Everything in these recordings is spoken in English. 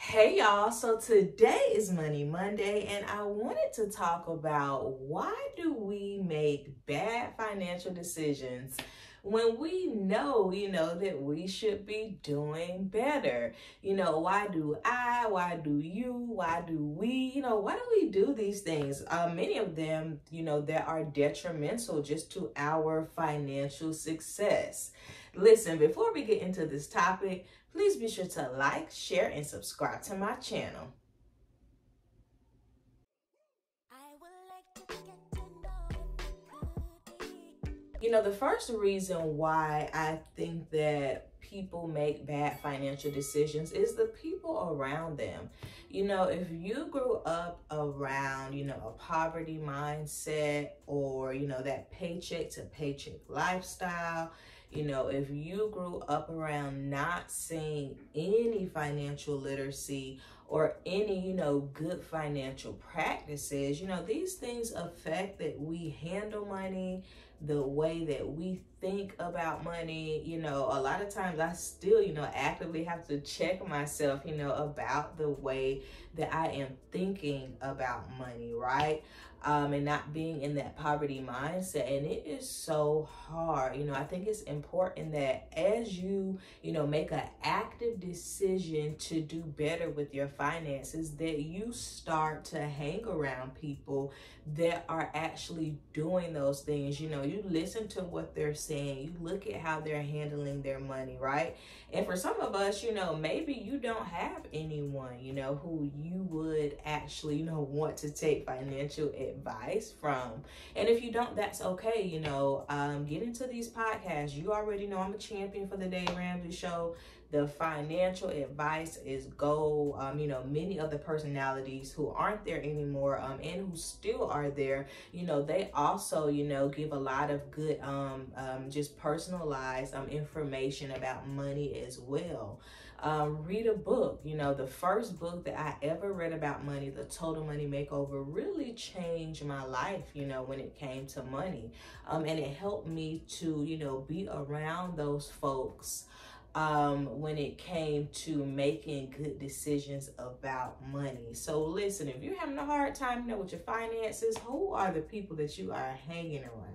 Hey y'all, so today is Money Monday and I wanted to talk about why do we make bad financial decisions when we know, that we should be doing better. Why do I, why do you, why do we, why do we do these things? Many of them, that are detrimental just to our financial success. Listen, before we get into this topic, please be sure to like, share, and subscribe to my channel. The first reason why I think that people make bad financial decisions is the people around them. If you grew up around, a poverty mindset or, that paycheck to paycheck lifestyle, if you grew up around not seeing any financial literacy or any, good financial practices, these things affect that we handle money, the way that we think about money. A lot of times I still, actively have to check myself, about the way that I am thinking about money, right? And not being in that poverty mindset. And it is so hard. I think it's important that as you, make an active decision to do better with your finances, that you start to hang around people that are actually doing those things. You listen to what they're saying, you look at how they're handling their money, right? And for some of us, maybe you don't have anyone, who you would actually, want to take financial advice from. And if you don't, that's okay. Get into these podcasts. You already know I'm a champion for the Dave Ramsey Show. The financial advice is gold. Many of the personalities who aren't there anymore and who still are there, they also, give a lot of good, just personalized information about money as well. Read a book. The first book that I ever read about money, The Total Money Makeover, really changed my life, when it came to money. And it helped me to, be around those folks when it came to making good decisions about money. So listen, if you're having a hard time, with your finances, who are the people that you are hanging around?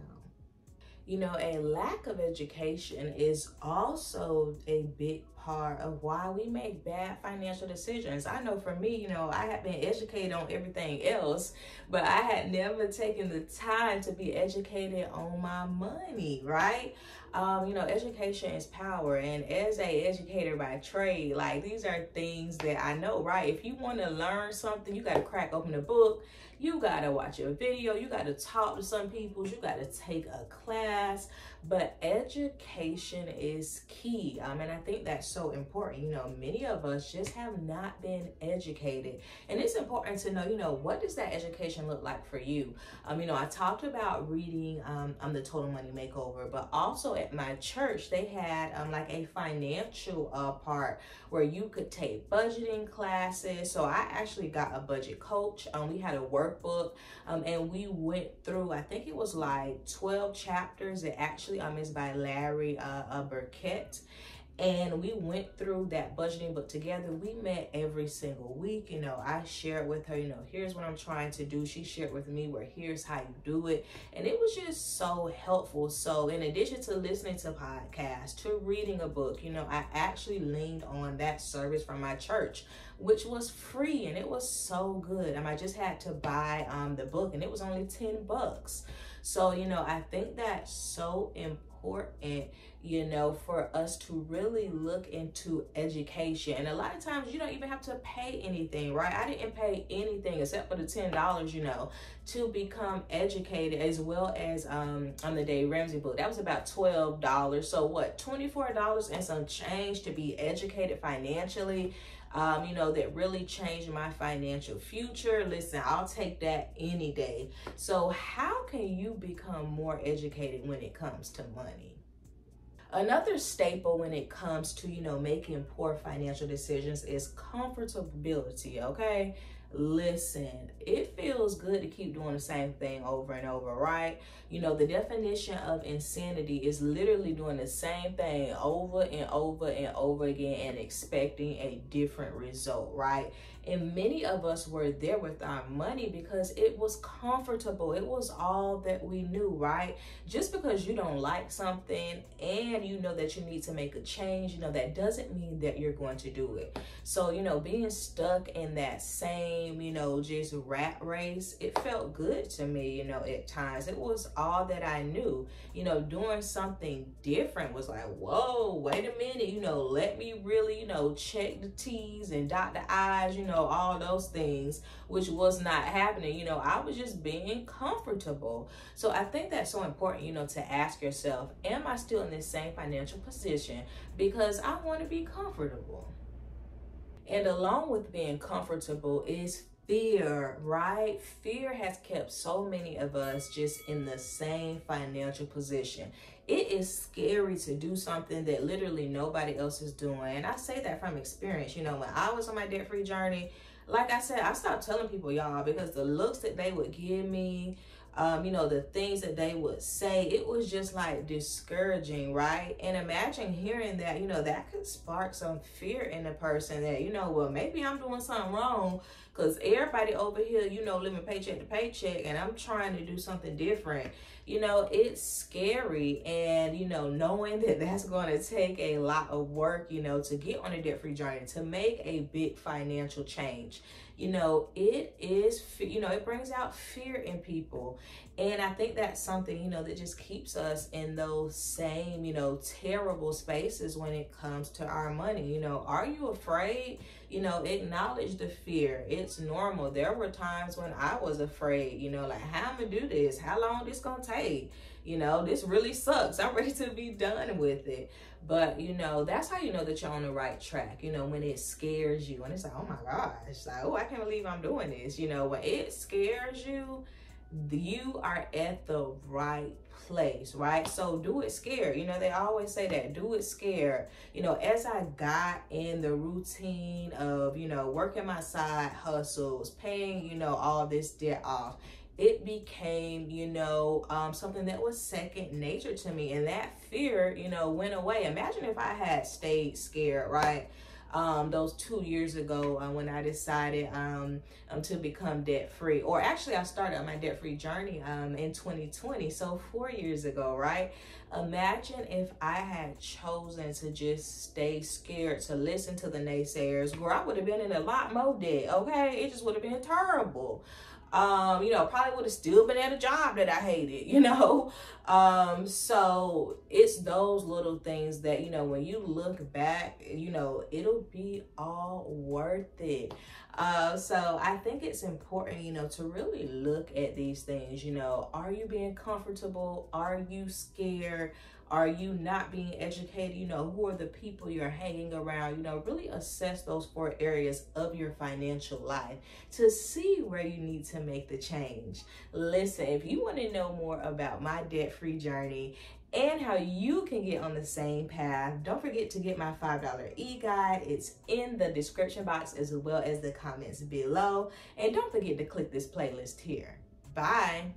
A lack of education is also a big part of why we make bad financial decisions. I know for me, I had been educated on everything else, but I had never taken the time to be educated on my money, right? Education is power. And as a educator by trade, like, these are things that I know, right? If you want to learn something, you got to crack open a book. You got to watch a video. You got to talk to some people. You got to take a class. But education is key. And I think that's so important. Many of us just have not been educated. And it's important to know, what does that education look like for you? I talked about reading The Total Money Makeover, but also at my church, they had like a financial part where you could take budgeting classes. So I actually got a budget coach. We had a workbook and we went through, I think it was like 12 chapters. It actually is by Larry Burkett. And we went through that budgeting book together. We met every single week. I shared with her, here's what I'm trying to do. She shared with me where here's how you do it. And it was just so helpful. So in addition to listening to podcasts, to reading a book, I actually leaned on that service from my church, which was free. And it was so good. I just had to buy the book and it was only $10. So, I think that's so important, for us to really look into education. And a lot of times you don't even have to pay anything, right? I didn't pay anything except for the $10, to become educated, as well as on the Dave Ramsey book. That was about $12. So what, $24 and some change to be educated financially, that really changed my financial future. Listen, I'll take that any day. So how can you become more educated when it comes to money? Another staple when it comes to, making poor financial decisions is comfortability, okay? Listen, it feels good to keep doing the same thing over and over, right? You know, the definition of insanity is literally doing the same thing over and over and over again and expecting a different result, right? And many of us were there with our money because it was comfortable. It was all that we knew, right? Just because you don't like something and you know that you need to make a change, you know, that doesn't mean that you're going to do it. So, you know, being stuck in that same, you know, just rat race, it felt good to me, you know, at times. It was all that I knew. You know, doing something different was like, whoa, wait a minute, you know, let me really, you know, check the T's and dot the I's, you know, all those things, which was not happening. You know, I was just being comfortable. So I think that's so important, you know, to ask yourself, am I still in this same financial position because I want to be comfortable? And along with being comfortable is fear, right? Fear has kept so many of us just in the same financial position. It is scary to do something that literally nobody else is doing. And I say that from experience. You know, when I was on my debt-free journey, like I said, I stopped telling people, y'all, because the looks that they would give me, you know, the things that they would say, it was just like discouraging, right? And imagine hearing that, you know, that could spark some fear in a person that, you know, well, maybe I'm doing something wrong because everybody over here, you know, living paycheck to paycheck and I'm trying to do something different. You know, it's scary. And, you know, knowing that that's going to take a lot of work, you know, to get on a debt-free journey, to make a big financial change. You know, it is, you know, it brings out fear in people. And I think that's something, you know, that just keeps us in those same, you know, terrible spaces when it comes to our money. You know, are you afraid? You know, acknowledge the fear. It's normal. There were times when I was afraid, you know, like, how I'm gonna do this? How long this gonna take? You know, this really sucks. I'm ready to be done with it. But, you know, that's how you know that you're on the right track, you know, when it scares you. And it's like, oh my gosh, like, oh, I can't believe I'm doing this. You know, when it scares you, you are at the right place, right? So do it scared. You know, they always say that, do it scared. You know, as I got in the routine of, you know, working my side hustles, paying, you know, all this debt off, it became, you know, something that was second nature to me. And that fear, you know, went away. Imagine if I had stayed scared, right? Those 2 years ago when I decided to become debt-free. Or actually, I started on my debt-free journey in 2020, so 4 years ago, right? Imagine if I had chosen to just stay scared, to listen to the naysayers, where I would have been in a lot more debt, okay? It just would have been terrible. You know, probably would have still been at a job that I hated, you know. So it's those little things that, you know, when you look back, you know, it'll be all worth it. So I think it's important, you know, to really look at these things. You know, are you being comfortable? Are you scared? Are you not being educated? You know, who are the people you're hanging around? You know, really assess those 4 areas of your financial life to see where you need to make the change. Listen, if you want to know more about my debt-free journey and how you can get on the same path, don't forget to get my $5 e-guide. It's in the description box as well as the comments below. And don't forget to click this playlist here. Bye.